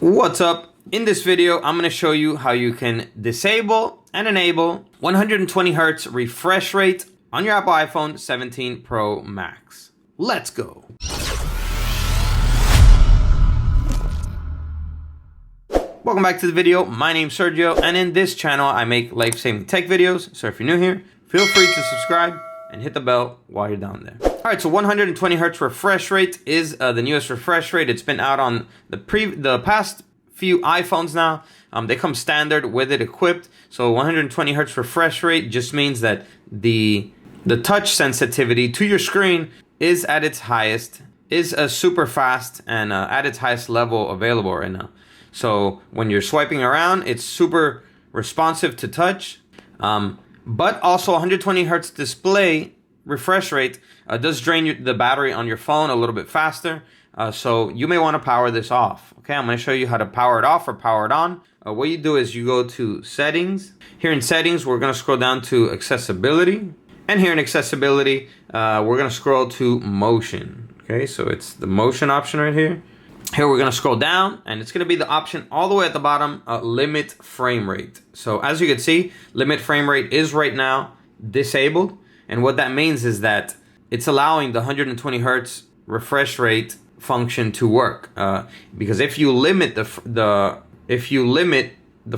What's up? In this video, I'm going to show you how you can disable and enable 120 Hz refresh rate on your Apple iPhone 17 Pro Max. Let's go. Welcome back to the video. My name's Sergio, and in this channel, I make life-saving tech videos. So if you're new here, feel free to subscribe and hit the bell while you're down there. All right, so 120 Hz refresh rate is the newest refresh rate. It's been out on the past few iPhones now. They come standard with it equipped. So 120 Hz refresh rate just means that the touch sensitivity to your screen is at its highest, is super fast and at its highest level available right now. So when you're swiping around, it's super responsive to touch. But also 120 Hz display refresh rate does drain the battery on your phone a little bit faster. So you may want to power this off. Okay, I'm going to show you how to power it off or power it on. What you do is you go to settings. Here in settings, we're going to scroll down to accessibility. And here in accessibility, we're going to scroll to motion. Okay, so it's the motion option right here. Here we're going to scroll down, and it's going to be the option all the way at the bottom, limit frame rate. So as you can see, limit frame rate is right now disabled. And what that means is that it's allowing the 120 Hz refresh rate function to work. Because if you limit the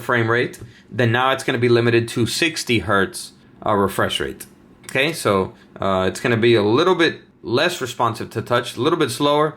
frame rate, then now it's going to be limited to 60 Hz refresh rate. Okay, so it's going to be a little bit less responsive to touch, a little bit slower.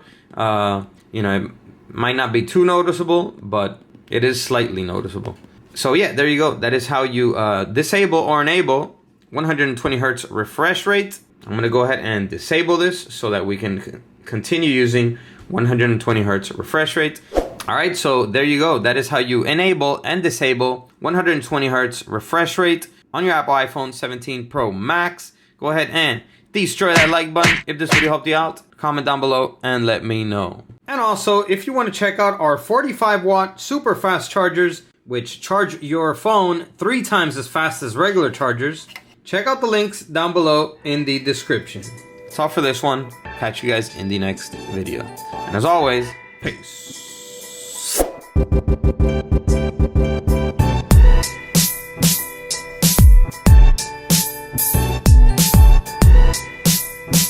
You know, it might not be too noticeable, but it is slightly noticeable. So yeah, there you go. That is how you disable or enable 120 Hz refresh rate. I'm going to go ahead and disable this so that we can continue using 120 Hz refresh rate. All right, so there you go. That is how you enable and disable 120 Hz refresh rate on your Apple iPhone 17 Pro Max. Go ahead and destroy that like button if this video helped you out. Comment down below and let me know. And also, if you want to check out our 45-watt super fast chargers, which charge your phone 3 times as fast as regular chargers, check out the links down below in the description. That's all for this one. Catch you guys in the next video. And as always, peace.